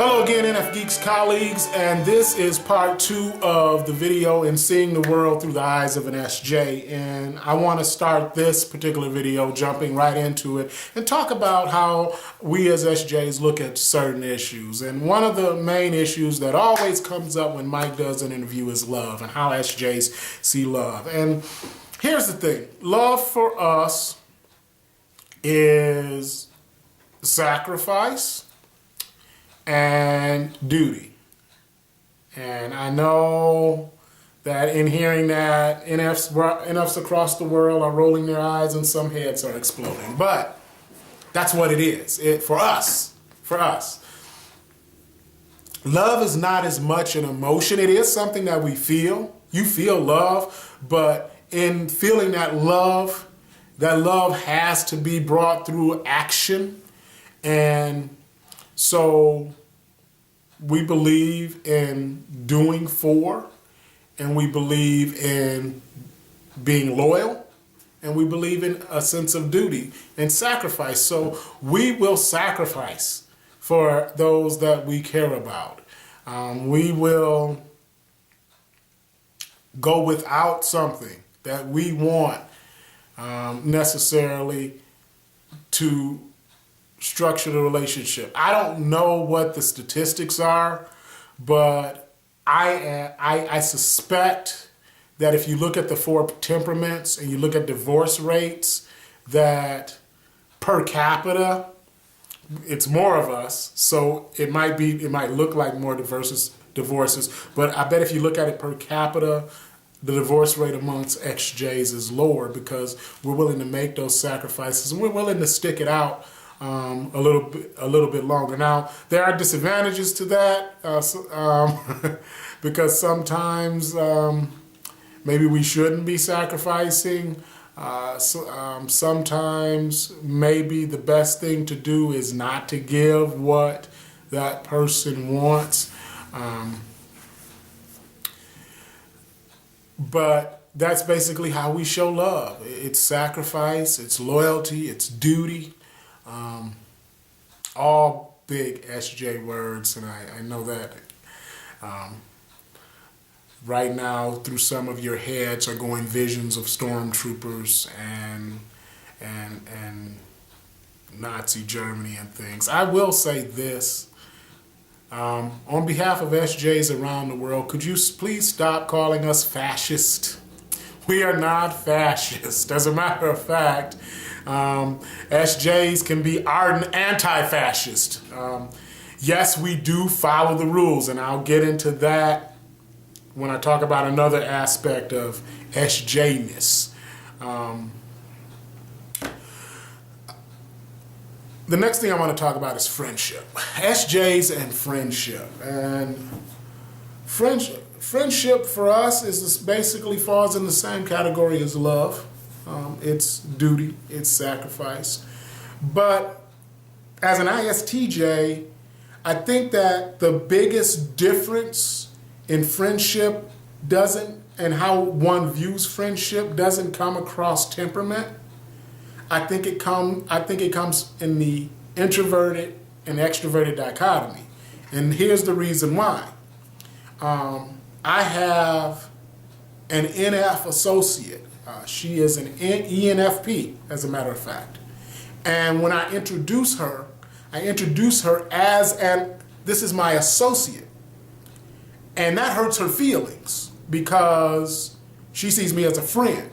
Hello again, NF Geeks colleagues, and this is part 2 of the video in seeing the world through the eyes of an SJ. And I want to start this particular video jumping right into it and talk about how we as SJs look at certain issues. And one of the main issues that always comes up when Mike does an interview is love and how SJs see love. And here's the thing, love for us is sacrifice and duty. And I know that in hearing that, NFs across the world are rolling their eyes and some heads are exploding. But that's what it is. For us. Love is not as much an emotion. It is something that we feel. You feel love, but in feeling that love has to be brought through action. And so we believe in doing for, and we believe in being loyal, and we believe in a sense of duty and sacrifice. So we will sacrifice for those that we care about. We will go without something that we want necessarily to structure the relationship. I don't know what the statistics are, but I suspect that if you look at the 4 temperaments and you look at divorce rates, that per capita, it's more of us, so it might look like more divorces, but I bet if you look at it per capita, the divorce rate amongst XJs is lower because we're willing to make those sacrifices and we're willing to stick it out a little bit longer. Now, there are disadvantages to that because sometimes maybe we shouldn't be sacrificing. Sometimes maybe the best thing to do is not to give what that person wants. But that's basically how we show love. It's sacrifice, it's loyalty, it's duty. All big SJ words, and I know that right now through some of your heads are going visions of stormtroopers and Nazi Germany and things. I will say this, on behalf of SJs around the world, could you please stop calling us fascist? We are not fascist. As a matter of fact, SJs can be ardent anti-fascist. Yes, we do follow the rules, and I'll get into that when I talk about another aspect of SJ-ness. The next thing I want to talk about is friendship. SJs and friendship. And friendship for us basically falls in the same category as love. It's duty, it's sacrifice. But as an ISTJ, I think that the biggest difference in friendship and how one views friendship doesn't come across temperament. I think it comes in the introverted and extroverted dichotomy. And here's the reason why. I have an NF associate. She is an ENFP, as a matter of fact. And when I introduce her as this is my associate. And that hurts her feelings because she sees me as a friend.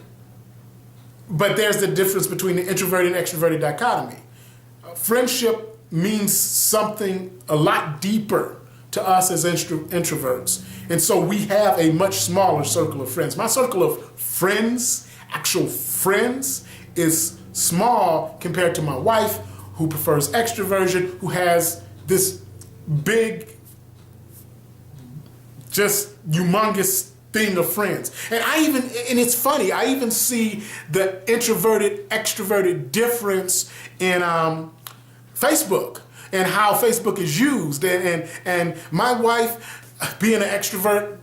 But there's the difference between the introverted and extroverted dichotomy. Friendship means something a lot deeper to us as introverts. And so we have a much smaller circle of friends. My circle of friends, actual friends, is small compared to my wife, who prefers extroversion, who has this big, just humongous thing of friends. And it's funny, I even see the introverted, extroverted difference in Facebook and how Facebook is used. And my wife, being an extrovert,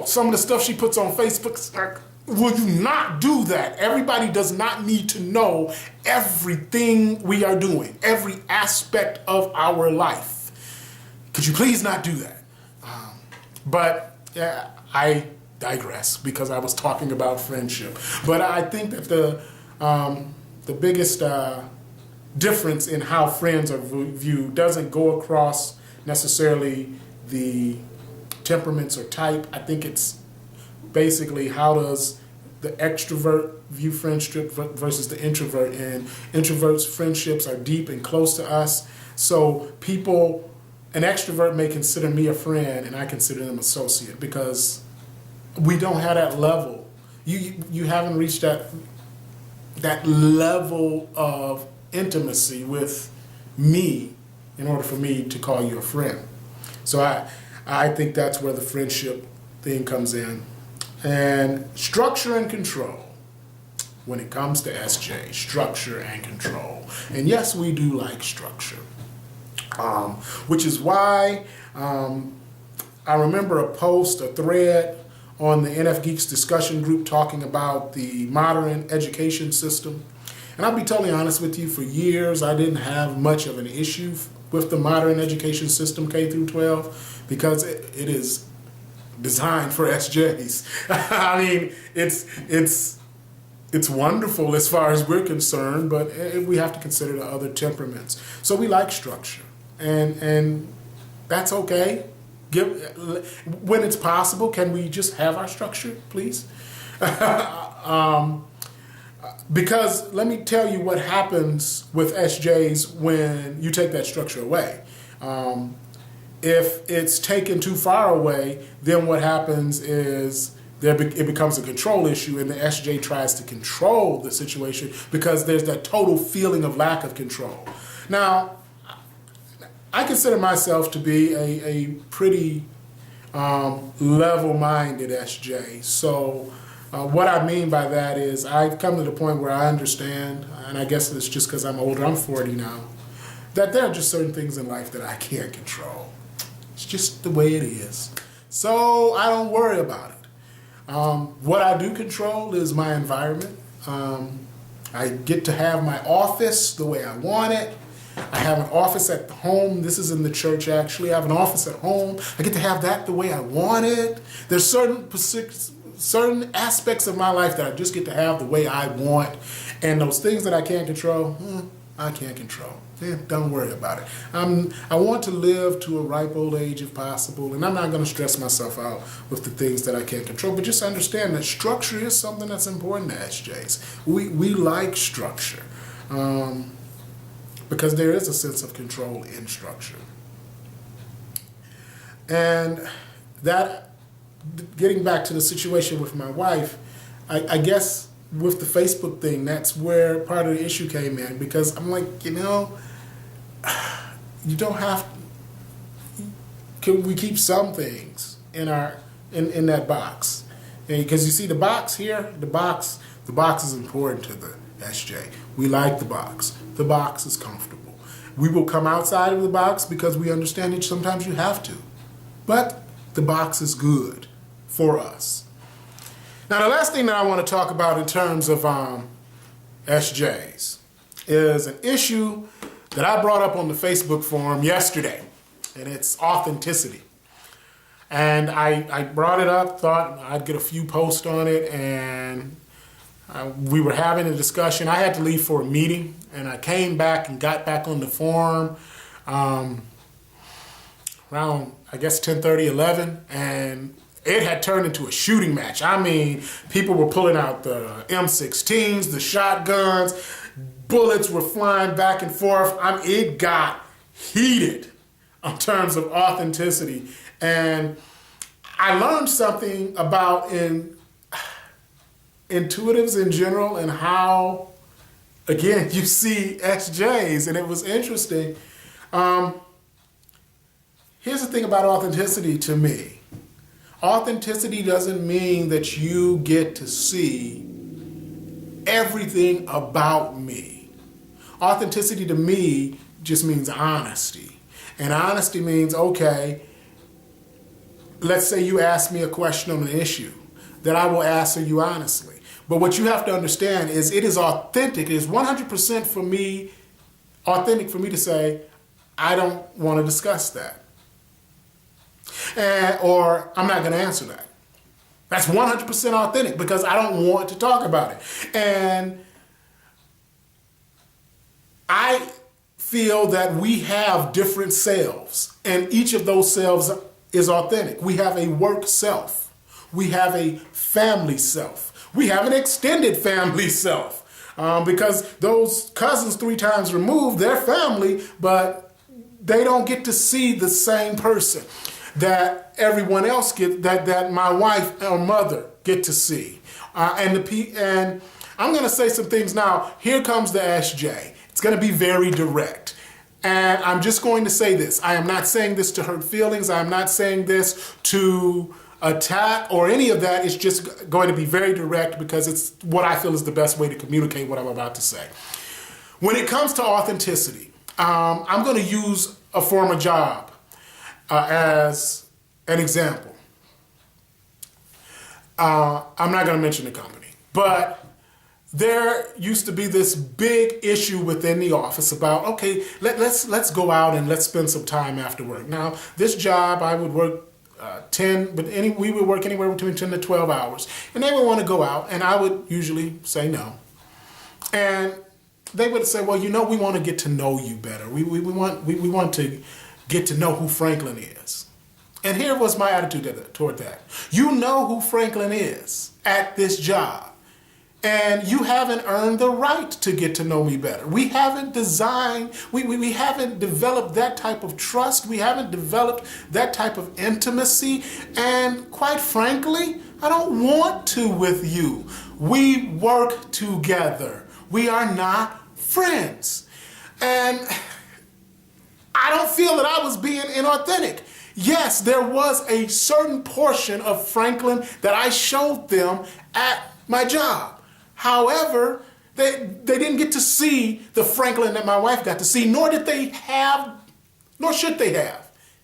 some of the stuff she puts on Facebook, will you not do that? Everybody does not need to know everything we are doing, every aspect of our life. Could you please not do that? But yeah, I digress because I was talking about friendship. But I think that the biggest difference in how friends are viewed doesn't go across necessarily the temperaments or type. I think it's basically how does the extrovert view friendship versus the introvert. And introverts' friendships are deep and close to us. So an extrovert may consider me a friend and I consider them associate because we don't have that level. You haven't reached that level of intimacy with me in order for me to call you a friend. So I think that's where the friendship thing comes in. And structure and control. When it comes to SJ, structure and control. And yes, we do like structure. Which is why I remember a thread on the NF Geeks discussion group talking about the modern education system. And I'll be totally honest with you, for years I didn't have much of an issue with the modern education system, K through 12, because it is designed for SJs. I mean, it's wonderful as far as we're concerned, but we have to consider the other temperaments. So we like structure, and that's okay. When it's possible, can we just have our structure, please? Because let me tell you what happens with SJs when you take that structure away. If it's taken too far away, then what happens is it becomes a control issue, and the SJ tries to control the situation because there's that total feeling of lack of control. Now, I consider myself to be a pretty level-minded SJ. So what I mean by that is I've come to the point where I understand, and I guess it's just because I'm older, I'm 40 now, that there are just certain things in life that I can't control. It's just the way it is. So I don't worry about it. What I do control is my environment. I get to have my office the way I want it. I have an office at home. This is in the church, actually. I have an office at home. I get to have that the way I want it. There's certain aspects of my life that I just get to have the way I want. And those things that I can't control, I can't control. Yeah, don't worry about it. I want to live to a ripe old age if possible, and I'm not going to stress myself out with the things that I can't control, but just understand that structure is something that's important to SJs. We like structure because there is a sense of control in structure. And that, getting back to the situation with my wife, I guess with the Facebook thing, that's where part of the issue came in, because I'm like, you don't have. Can we keep some things in that box? Because you see the box here, the box is important to the SJ. We like the box. The box is comfortable. We will come outside of the box because we understand that sometimes you have to, but the box is good for us. Now, the last thing that I want to talk about in terms of SJs is an issue that I brought up on the Facebook forum yesterday, and it's authenticity. And I brought it up, thought I'd get a few posts on it, and we were having a discussion. I had to leave for a meeting, and I came back and got back on the forum around, I guess, 10:30, 11, and it had turned into a shooting match. I mean, people were pulling out the M16s, the shotguns, bullets were flying back and forth. It got heated in terms of authenticity. And I learned something about intuitives in general and how, again, you see SJs, and it was interesting. Here's the thing about authenticity to me. Authenticity doesn't mean that you get to see everything about me. Authenticity to me just means honesty. And honesty means, okay, let's say you ask me a question on an issue, that I will answer you honestly. But what you have to understand is it is authentic. It is 100% authentic for me to say, I don't want to discuss that. or I'm not going to answer that. That's 100% authentic because I don't want to talk about it. And I feel that we have different selves, and each of those selves is authentic. We have a work self. We have a family self. We have an extended family self. Because those cousins 3 times removed, they're family, but they don't get to see the same person that everyone else that my wife or mother get to see. And I'm going to say some things now. Here comes the SJ. It's going to be very direct. And I'm just going to say this. I am not saying this to hurt feelings. I'm not saying this to attack or any of that. It's just going to be very direct because it's what I feel is the best way to communicate what I'm about to say. When it comes to authenticity, I'm going to use a former job as an example. I'm not going to mention the company, but there used to be this big issue within the office about, okay, let's go out and let's spend some time after work. Now, this job, I would work 10, but we would work anywhere between 10 to 12 hours. And they would want to go out, and I would usually say no. And they would say, well, we want to get to know you better. We want to get to know who Franklin is. And here was my attitude toward that. You know who Franklin is at this job. And you haven't earned the right to get to know me better. We haven't we haven't developed that type of trust. We haven't developed that type of intimacy. And quite frankly, I don't want to with you. We work together. We are not friends. And I don't feel that I was being inauthentic. Yes, there was a certain portion of Franklin that I showed them at my job. However, they didn't get to see the Franklin that my wife got to see, nor should they have.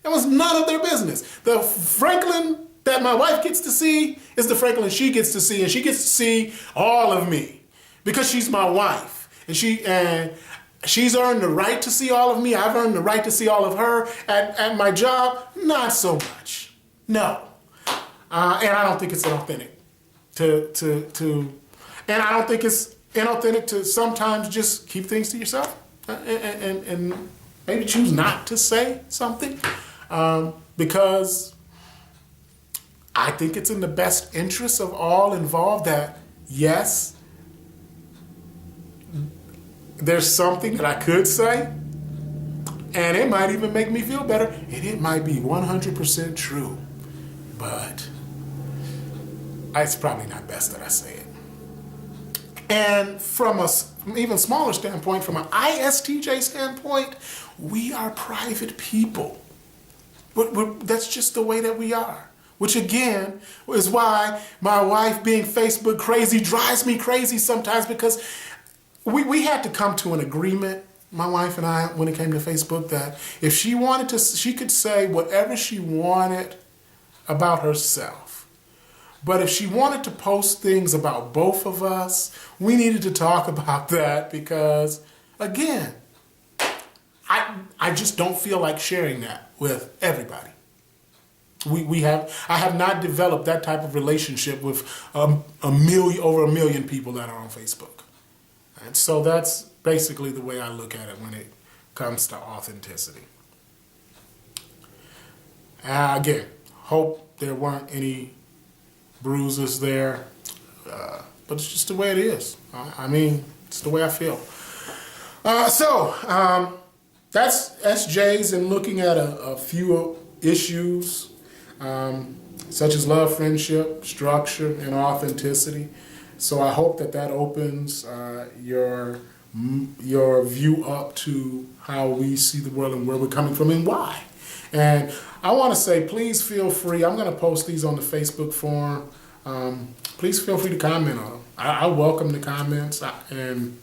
It was none of their business. The Franklin that my wife gets to see is the Franklin she gets to see, and she gets to see all of me because she's my wife, and she's earned the right to see all of me. I've earned the right to see all of her. At my job, not so much. No, and I don't think it's authentic And I don't think it's inauthentic to sometimes just keep things to yourself and maybe choose not to say something because I think it's in the best interest of all involved that, yes, there's something that I could say and it might even make me feel better and it might be 100% true, but it's probably not best that I say it. And from an even smaller standpoint, from an ISTJ standpoint, we are private people. That's just the way that we are. Which again is why my wife being Facebook crazy drives me crazy sometimes because we had to come to an agreement, my wife and I, when it came to Facebook, that if she wanted to, she could say whatever she wanted about herself. But if she wanted to post things about both of us, we needed to talk about that because, again, I just don't feel like sharing that with everybody. I have not developed that type of relationship with over a million people that are on Facebook. And so that's basically the way I look at it when it comes to authenticity. Again, hope there weren't any bruises there, but it's just the way it is. I mean, it's the way I feel. So that's SJ's in looking at a few issues such as love, friendship, structure, and authenticity. So I hope that opens your view up to how we see the world and where we're coming from and why. And I want to say, please feel free. I'm going to post these on the Facebook forum. Please feel free to comment on them. I welcome the comments. And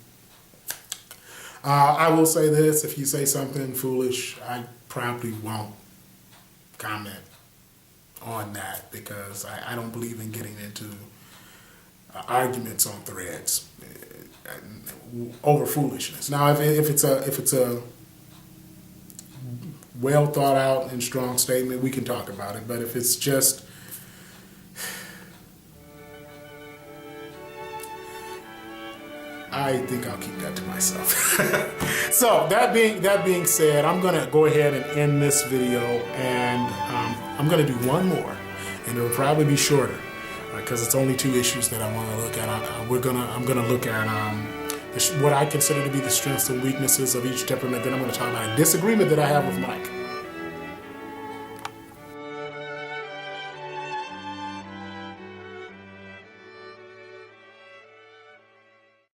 I will say this, if you say something foolish, I probably won't comment on that because I don't believe in getting into arguments on threads over foolishness. Now, if it's a well thought out and strong statement, we can talk about it. But if it's just, I think I'll keep that to myself. So that being said, I'm gonna go ahead and end this video, and I'm gonna do one more, and it'll probably be shorter because it's only 2 issues that I want to look at. I'm gonna look at what I consider to be the strengths and weaknesses of each temperament. Then I'm going to talk about a disagreement that I have with Mike.